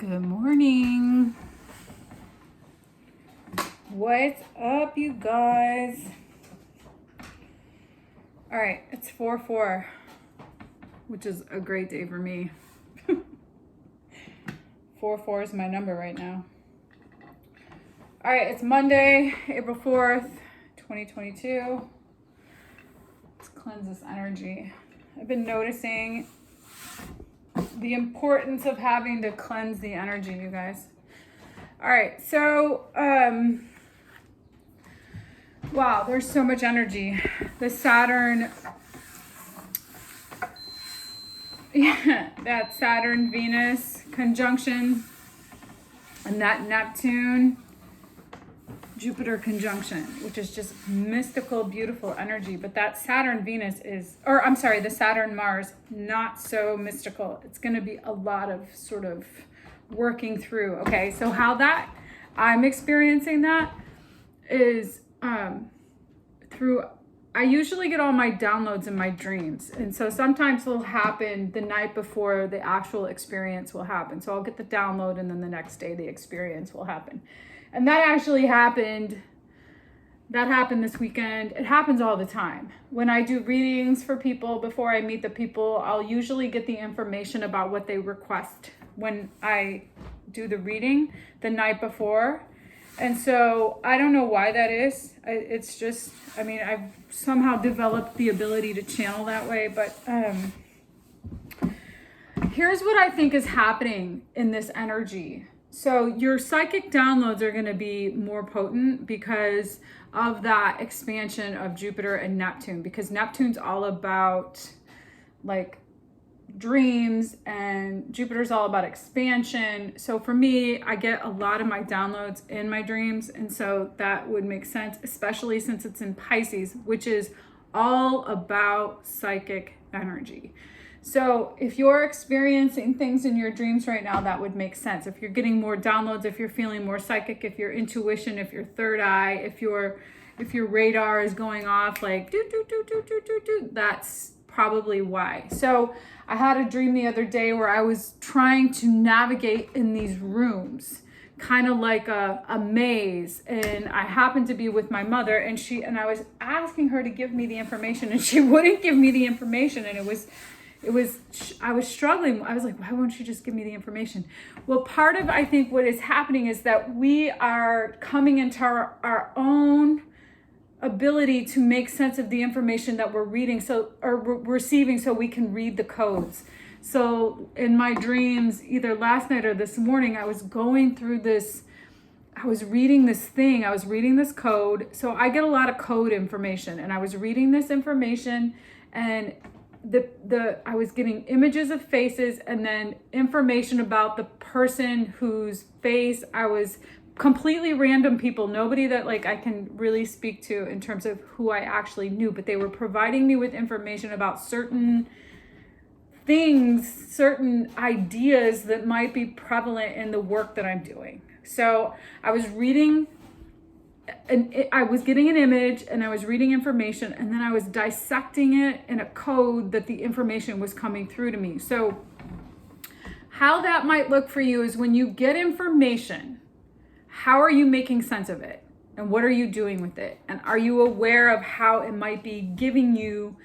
Good morning. What's up, you guys? All right, it's 4/4, which is a great day for me. 4/4 is my number right now. All right, it's Monday, April 4th, 2022. Let's cleanse this energy. I've been noticing the importance of having to cleanse the energy, you guys. All right, so, wow, there's so much energy. The Saturn, that Saturn-Venus conjunction, and that Neptune-Jupiter conjunction, which is just mystical, beautiful energy. But that Saturn-Venus the Saturn-Mars, not so mystical. It's going to be a lot of sort of working through. Okay, so how that I'm experiencing that is I usually get all my downloads in my dreams, and so sometimes it'll happen the night before the actual experience will happen. So I'll get the download, and then the next day the experience will happen. And that actually happened. That happened this weekend. It happens all the time. When I do readings for people, before I meet the people, I'll usually get the information about what they request when I do the reading the night before. And so I don't know why that is. It's just, I've somehow developed the ability to channel that way. But here's what I think is happening in this energy. So your psychic downloads are going to be more potent because of that expansion of Jupiter and Neptune, because Neptune's all about like dreams and Jupiter's all about expansion. So for me, I get a lot of my downloads in my dreams, and so that would make sense, especially since it's in Pisces, which is all about psychic energy. So if you're experiencing things in your dreams right now, that would make sense. If you're getting more downloads, if you're feeling more psychic, if your intuition, if your third eye, if your radar is going off like do, that's probably why. So I had a dream the other day where I was trying to navigate in these rooms, kind of like a maze, and I happened to be with my mother, and I was asking her to give me the information, and she wouldn't give me the information, and I was struggling. I was like, why won't you just give me the information? Well, part of, I think, what is happening is that we are coming into our own ability to make sense of the information that we're reading, or receiving, so we can read the codes. So in my dreams, either last night or this morning, I was going through this, I was reading this code. So I get a lot of code information, and I was reading this information, and I was getting images of faces and then information about the person whose face I was completely random people, nobody that like I can really speak to in terms of who I actually knew, but they were providing me with information about certain things, certain ideas that might be prevalent in the work that I'm doing. So I was reading, and I was getting an image, and I was reading information, and then I was dissecting it in a code that the information was coming through to me. So how that might look for you is when you get information, how are you making sense of it? And what are you doing with it? And are you aware of how it might be giving you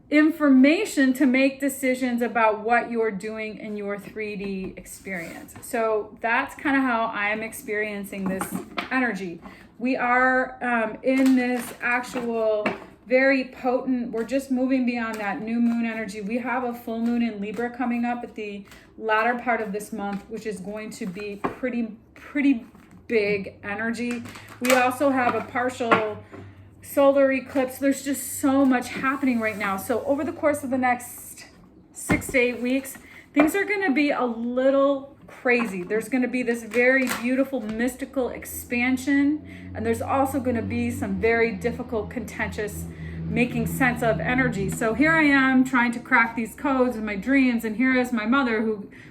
information to make decisions about what you're doing in your 3D experience? So that's kind of how I am experiencing this energy. We are in this actual very potent, we're just moving beyond that new moon energy. We have a full moon in Libra coming up at the latter part of this month, which is going to be pretty big energy. We also have a partial solar eclipse. There's just so much happening right now. So over the course of the next 6 to 8 weeks, things are going to be a little crazy. There's going to be this very beautiful mystical expansion, and there's also going to be some very difficult, contentious making sense of energy. So here I am trying to crack these codes in my dreams, and here is my mother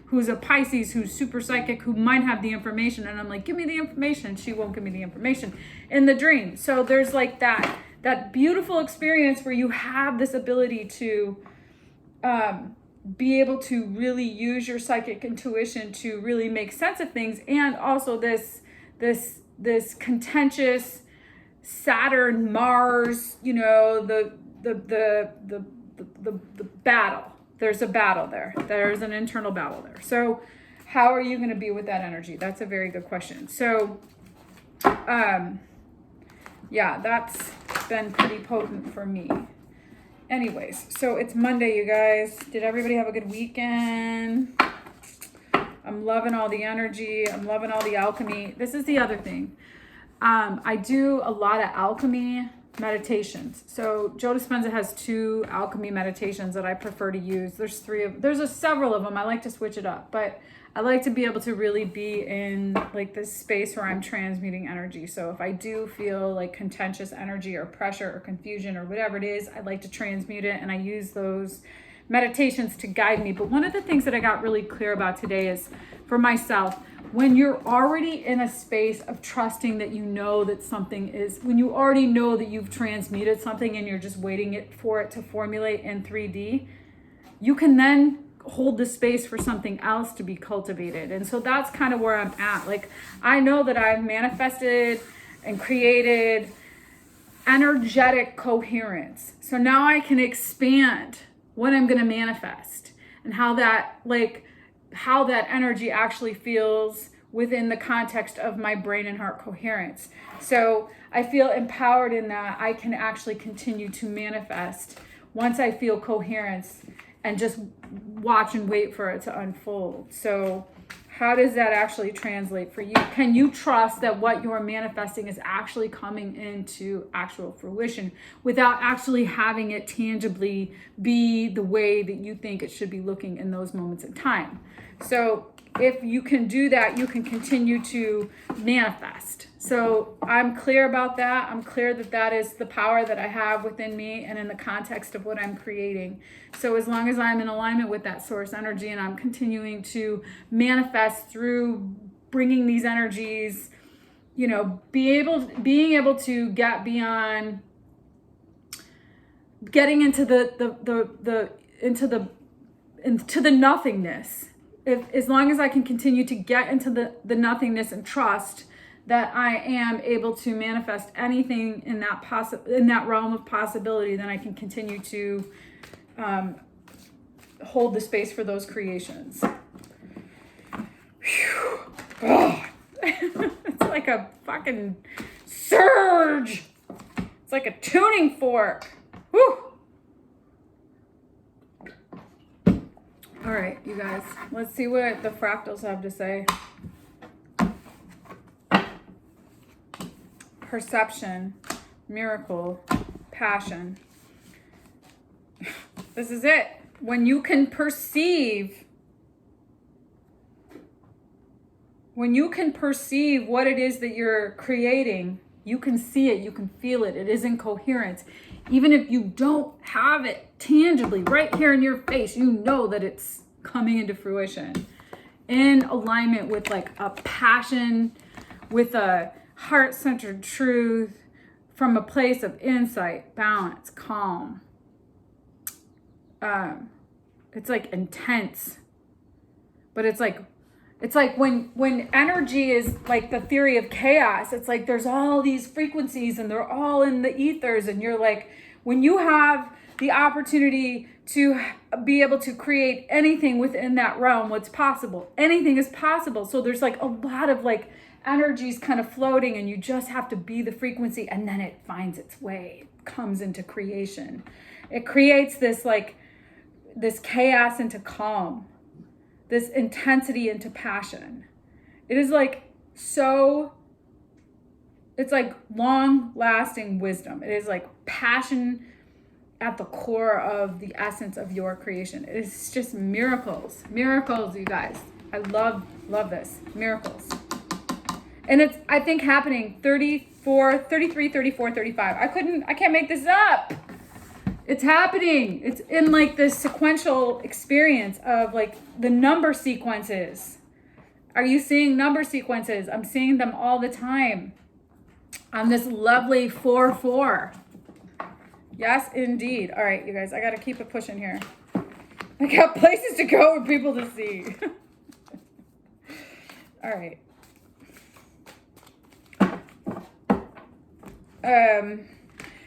who's a Pisces, who's super psychic, who might have the information, and I'm like, give me the information. She won't give me the information in the dream. So there's like that beautiful experience where you have this ability to be able to really use your psychic intuition to really make sense of things. And also this contentious Saturn, Mars, you know, the battle. There's a battle there. There's an internal battle there. So how are you going to be with that energy? That's a very good question. So, yeah, that's been pretty potent for me. Anyways, so it's Monday, you guys. Did everybody have a good weekend? I'm loving all the energy. I'm loving all the alchemy. This is the other thing. I do a lot of alchemy meditations. So Joe Dispenza has 2 alchemy meditations that I prefer to use. There's several of them. I like to switch it up, but I like to be able to really be in like this space where I'm transmuting energy. So if I do feel like contentious energy or pressure or confusion or whatever it is, I like to transmute it, and I use those meditations to guide me. But one of the things that I got really clear about today is for myself, when you're already in a space of trusting that you know that something is, when you already know that you've transmuted something and you're just waiting for it to formulate in 3D, you can then hold the space for something else to be cultivated. And so that's kind of where I'm at. Like, I know that I've manifested and created energetic coherence. So now I can expand what I'm going to manifest and how that energy actually feels within the context of my brain and heart coherence. So I feel empowered in that I can actually continue to manifest once I feel coherence and just watch and wait for it to unfold. So how does that actually translate for you? Can you trust that what you're manifesting is actually coming into actual fruition without actually having it tangibly be the way that you think it should be looking in those moments in time? So if you can do that, you can continue to manifest. So I'm clear about that. I'm clear that that is the power that I have within me and in the context of what I'm creating. So as long as I'm in alignment with that source energy and I'm continuing to manifest through bringing these energies, you know, being able to get beyond getting into the nothingness. As long as I can continue to get into the nothingness and trust that I am able to manifest anything in that realm of possibility, then I can continue to hold the space for those creations. Oh. It's like a fucking surge. It's like a tuning fork. Whew. All right, you guys, let's see what the fractals have to say. Perception, miracle, passion. This is it. When you can perceive what it is that you're creating, you can see it, you can feel it. It is in coherence. Even if you don't have it tangibly right here in your face, you know that it's coming into fruition in alignment with like a passion, with a heart-centered truth, from a place of insight, balance, calm. It's like intense, but it's like when energy is like the theory of chaos, it's like there's all these frequencies and they're all in the ethers, and you're like, when you have the opportunity to be able to create anything within that realm, what's possible, anything is possible. So there's like a lot of like energies kind of floating, and you just have to be the frequency, and then it finds its way, it comes into creation. It creates this chaos into calm, this intensity into passion. It is like it's like long lasting wisdom. It is like passion at the core of the essence of your creation. It is just miracles, you guys. I love this, miracles. And it's, I think, happening 34, 33, 34, 35. I can't make this up. It's happening. It's in like this sequential experience of like the number sequences. Are you seeing number sequences? I'm seeing them all the time on this lovely 4-4. Yes, indeed. All right, you guys, I got to keep it pushing here. I got places to go and people to see. All right.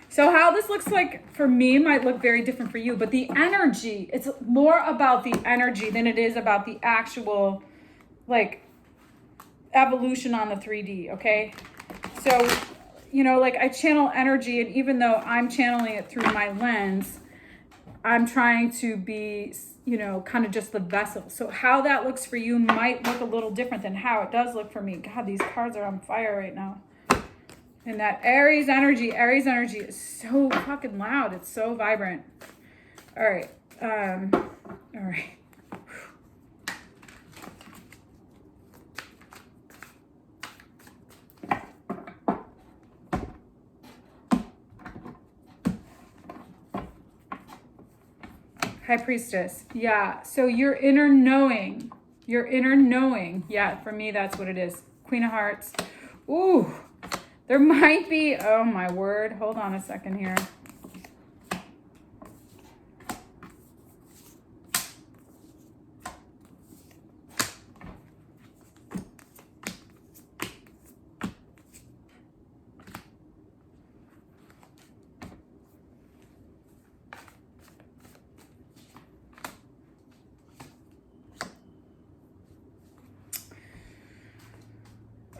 So how this looks like for me might look very different for you, but the energy, it's more about the energy than it is about the actual like evolution on the 3D, okay? So, you know, like I channel energy, and even though I'm channeling it through my lens, I'm trying to be, you know, kind of just the vessel. So how that looks for you might look a little different than how it does look for me. God, these cards are on fire right now. And that Aries energy is so fucking loud. It's so vibrant. All right. All right. High Priestess. Yeah. So your inner knowing. Yeah, for me, that's what it is. Queen of Hearts. Ooh. There might be, oh my word. Hold on a second here.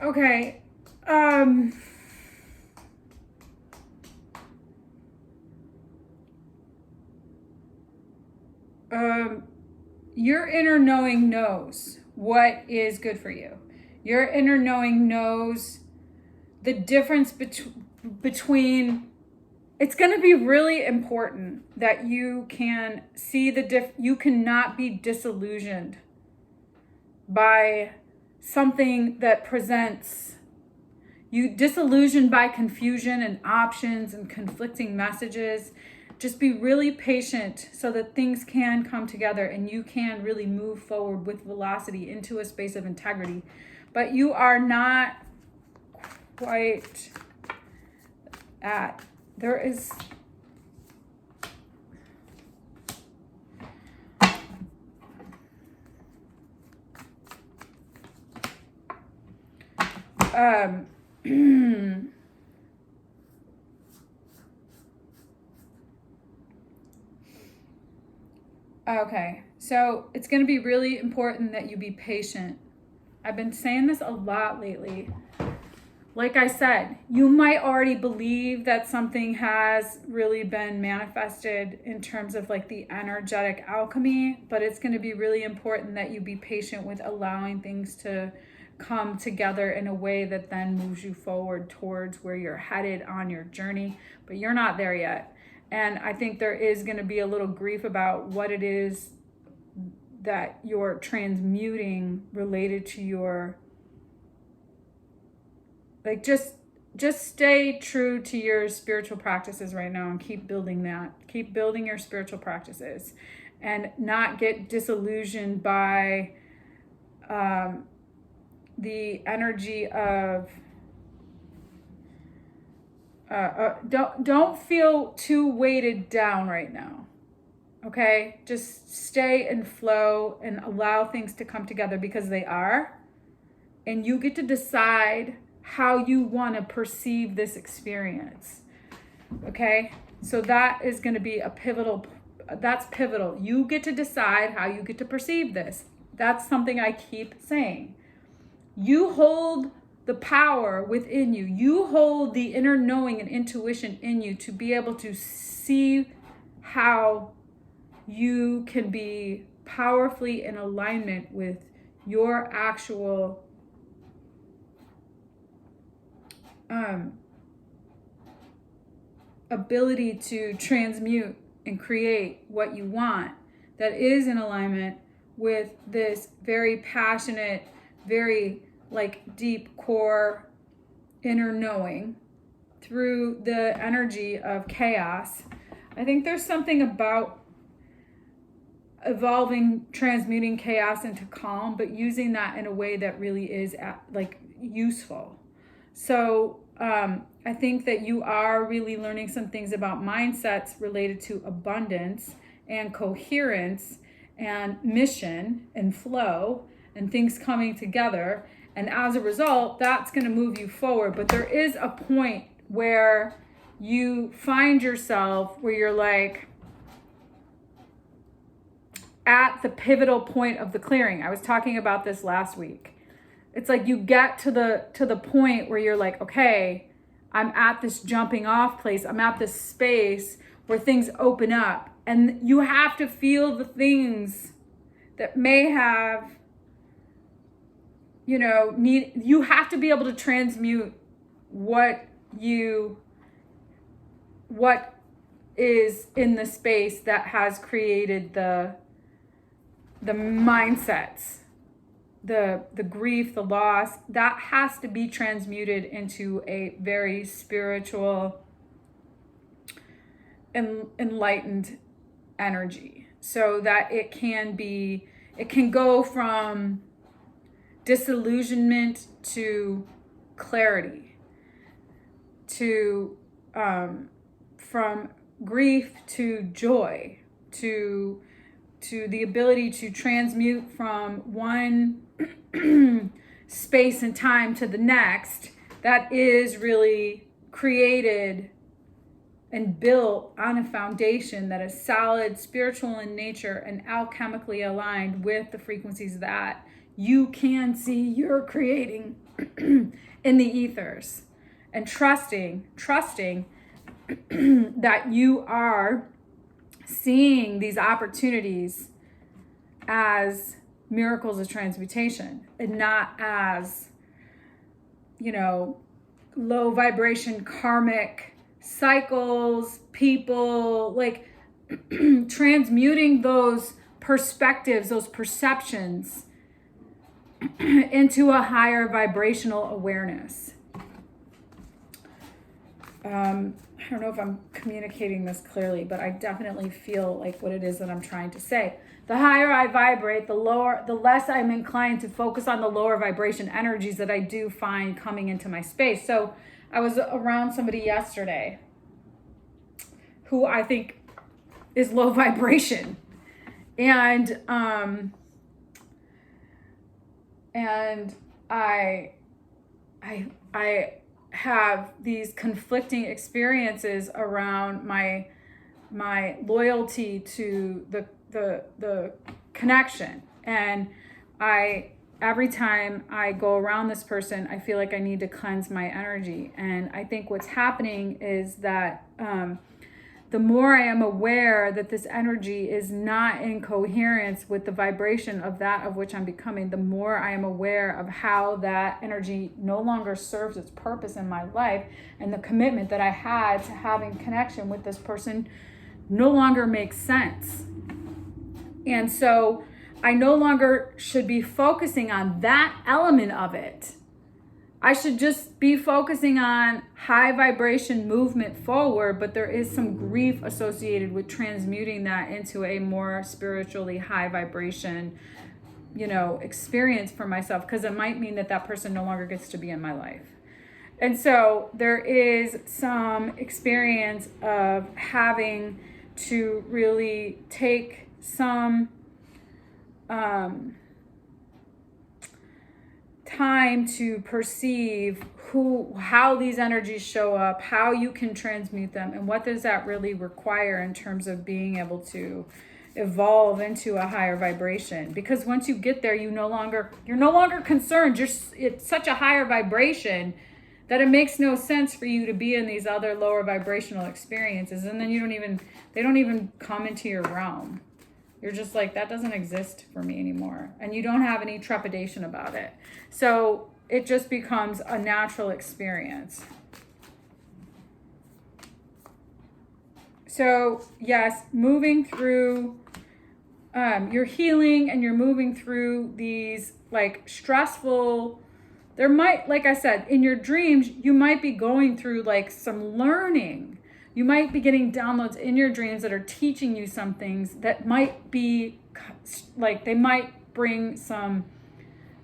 Okay. Your inner knowing knows what is good for you. Your inner knowing knows the difference between, it's going to be really important that you can see you cannot be disillusioned by something that presents you, disillusioned by confusion and options and conflicting messages. Just be really patient so that things can come together and you can really move forward with velocity into a space of integrity. But you are not quite at, there is, okay, so it's going to be really important that you be patient. I've been saying this a lot lately. Like I said, you might already believe that something has really been manifested in terms of like the energetic alchemy, but it's going to be really important that you be patient with allowing things to come together in a way that then moves you forward towards where you're headed on your journey, but you're not there yet. And I think there is going to be a little grief about what it is that you're transmuting related to your, like, just stay true to your spiritual practices right now and keep building that. Keep building your spiritual practices and not get disillusioned by the energy of don't feel too weighted down right now. Okay, just stay and flow and allow things to come together because they are, and you get to decide how you want to perceive this experience. Okay, so that is going to be that's pivotal. You get to decide how you get to perceive this. That's something I keep saying. You hold the power within you. You hold the inner knowing and intuition in you to be able to see how you can be powerfully in alignment with your actual ability to transmute and create what you want that is in alignment with this very passionate, very like deep core inner knowing through the energy of chaos. I think there's something about evolving, transmuting chaos into calm, but using that in a way that really is like useful. So I think that you are really learning some things about mindsets related to abundance and coherence and mission and flow and things coming together. And as a result, that's going to move you forward. But there is a point where you find yourself where you're like at the pivotal point of the clearing. I was talking about this last week. It's like you get to the point where you're like, okay, I'm at this jumping off place. I'm at this space where things open up, and you have to feel the things that may have, you have to be able to transmute what is in the space that has created the mindsets, the grief, the loss. That has to be transmuted into a very spiritual, enlightened energy, so that it can go from disillusionment to clarity, to from grief to joy, to the ability to transmute from one space and time to the next that is really created and built on a foundation that is solid, spiritual in nature, and alchemically aligned with the frequencies that you can see you're creating in the ethers. And trusting that you are seeing these opportunities as miracles of transmutation and not as, low vibration karmic cycles, people, like transmuting those perspectives, those perceptions into a higher vibrational awareness. I don't know if I'm communicating this clearly, but I definitely feel like what it is that I'm trying to say. The higher I vibrate, the less I'm inclined to focus on the lower vibration energies that I do find coming into my space. So I was around somebody yesterday who I think is low vibration. And I have these conflicting experiences around my loyalty to the connection. And every time I go around this person, I feel like I need to cleanse my energy. And I think what's happening is that the more I am aware that this energy is not in coherence with the vibration of that of which I'm becoming, the more I am aware of how that energy no longer serves its purpose in my life, and the commitment that I had to having connection with this person no longer makes sense. And so I no longer should be focusing on that element of it. I should just be focusing on high vibration movement forward, but there is some grief associated with transmuting that into a more spiritually high vibration, experience for myself, because it might mean that that person no longer gets to be in my life. And so there is some experience of having to really take some time to perceive how these energies show up, how you can transmute them, and what does that really require in terms of being able to evolve into a higher vibration. Because once you get there, you're no longer concerned. It's such a higher vibration that it makes no sense for you to be in these other lower vibrational experiences, and then they don't even come into your realm. You're just like, that doesn't exist for me anymore. And you don't have any trepidation about it. So it just becomes a natural experience. So yes, moving through, you're healing and you're moving through these like stressful, there might, like I said, in your dreams, you might be going through like some learning. You might be getting downloads in your dreams that are teaching you some things that might be like, they might bring some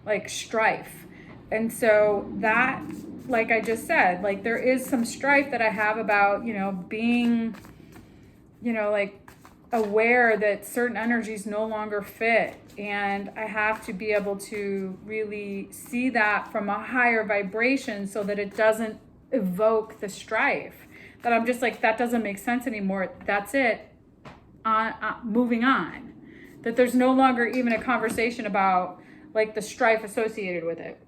like strife. And so that, like I just said, like there is some strife that I have about, being, like aware that certain energies no longer fit, and I have to be able to really see that from a higher vibration so that it doesn't evoke the strife, that I'm just like, that doesn't make sense anymore, that's it, moving on, that there's no longer even a conversation about like the strife associated with it,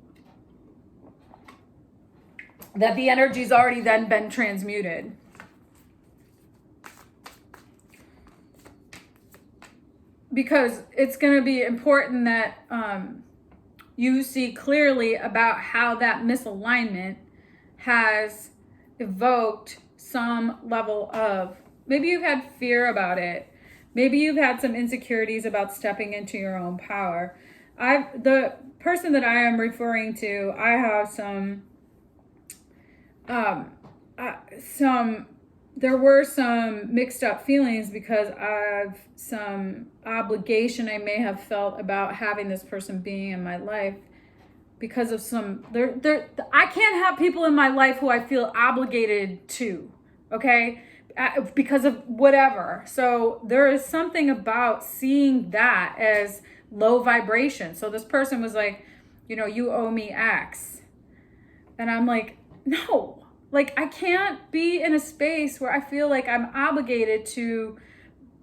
that the energy's already then been transmuted. Because it's going to be important that you see clearly about how that misalignment has evoked some level of, maybe you've had fear about it. Maybe you've had some insecurities about stepping into your own power. The person that I am referring to, I have there were some mixed up feelings because of some obligation I may have felt about having this person being in my life, because of I can't have people in my life who I feel obligated to, okay? Because of whatever. So there is something about seeing that as low vibration. So this person was like, you owe me X. And I'm like, no. Like, I can't be in a space where I feel like I'm obligated to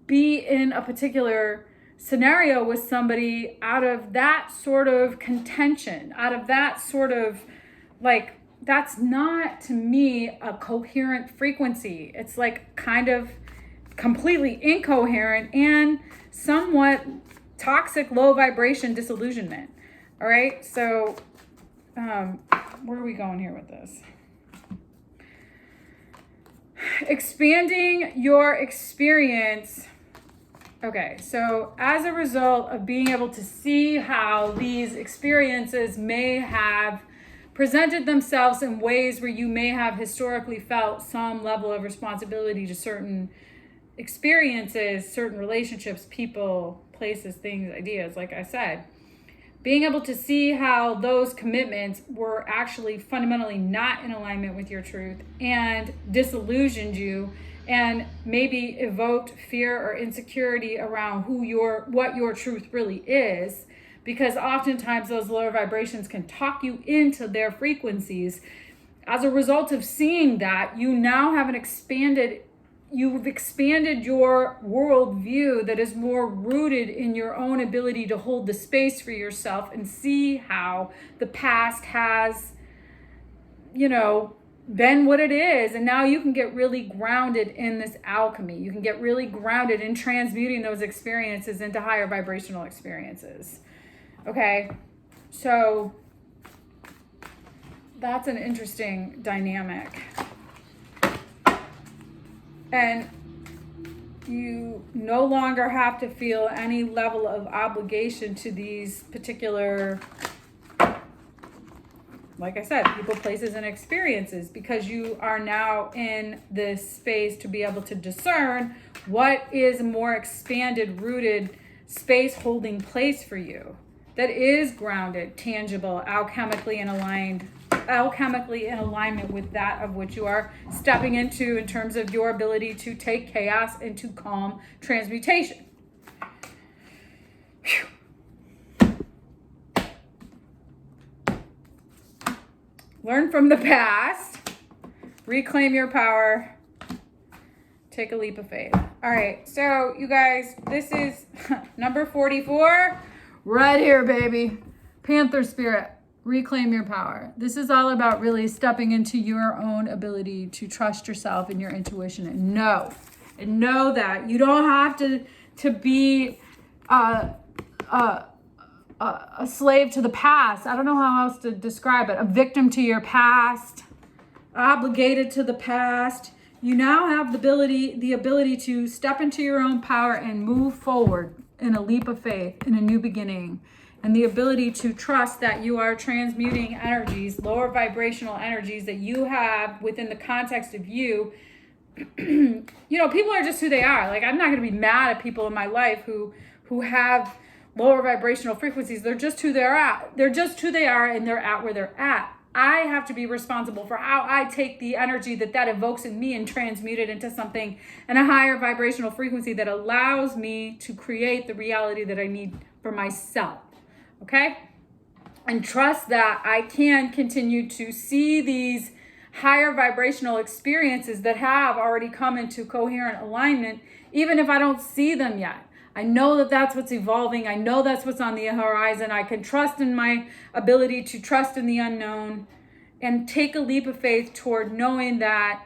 be in a particular scenario with somebody out of that sort of contention, out of that sort of, like, that's not, to me, a coherent frequency. It's like kind of completely incoherent and somewhat toxic, low vibration disillusionment. All right, so where are we going here with this? Expanding your experience. Okay, so as a result of being able to see how these experiences may have presented themselves in ways where you may have historically felt some level of responsibility to certain experiences, certain relationships, people, places, things, ideas, like I said, being able to see how those commitments were actually fundamentally not in alignment with your truth and disillusioned you, and maybe evoked fear or insecurity around what your truth really is, because oftentimes those lower vibrations can talk you into their frequencies. As a result of seeing that, you now have you've expanded your worldview that is more rooted in your own ability to hold the space for yourself and see how the past has, been what it is. And now you can get really grounded in this alchemy. You can get really grounded in transmuting those experiences into higher vibrational experiences. Okay, so that's an interesting dynamic. And you no longer have to feel any level of obligation to these particular, like I said, people, places, and experiences, because you are now in this space to be able to discern what is a more expanded, rooted space holding place for you that is grounded, tangible, alchemically in alignment with that of which you are stepping into in terms of your ability to take chaos into calm transmutation. Whew. Learn from the past, reclaim your power, take a leap of faith. All right, so you guys, this is number 44, right here, baby. Panther spirit. Reclaim your power. This is all about really stepping into your own ability to trust yourself and your intuition and know that you don't have to be a slave to the past. I don't know how else to describe it. A victim to your past, obligated to the past. You now have the ability to step into your own power and move forward in a leap of faith, in a new beginning. And the ability to trust that you are transmuting energies, lower vibrational energies that you have within the context of you. People are just who they are. Like, I'm not going to be mad at people in my life who have lower vibrational frequencies. They're just who they're at. They're just who they are, and they're at where they're at. I have to be responsible for how I take the energy that evokes in me and transmute it into something and a higher vibrational frequency that allows me to create the reality that I need for myself. Okay? And trust that I can continue to see these higher vibrational experiences that have already come into coherent alignment, even if I don't see them yet. I know that that's what's evolving. I know that's what's on the horizon. I can trust in my ability to trust in the unknown and take a leap of faith toward knowing that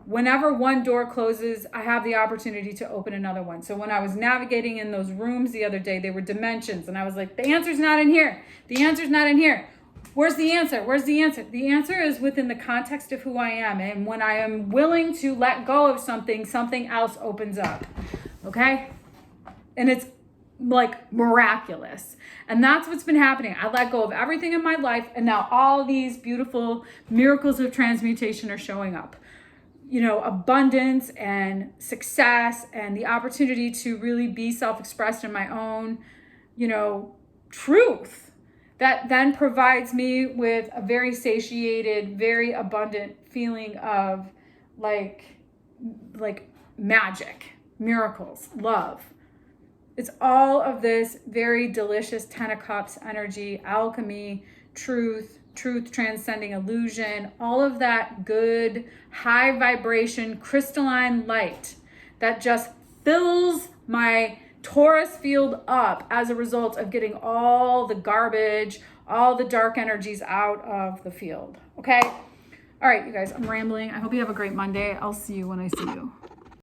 whenever one door closes, I have the opportunity to open another one. So when I was navigating in those rooms the other day, they were dimensions. And I was like, the answer's not in here. The answer's not in here. Where's the answer? Where's the answer? The answer is within the context of who I am. And when I am willing to let go of something, something else opens up. Okay? And it's like miraculous. And that's what's been happening. I let go of everything in my life, and now all these beautiful miracles of transmutation are showing up. You know, abundance and success and the opportunity to really be self-expressed in my own, you know, truth. That then provides me with a very satiated, very abundant feeling of like magic, miracles, love. It's all of this very delicious 10 of Cups energy, alchemy, truth transcending illusion, all of that good, high vibration, crystalline light that just fills my Taurus field up as a result of getting all the garbage, all the dark energies out of the field. Okay? All right, you guys, I'm rambling. I hope you have a great Monday. I'll see you when I see you.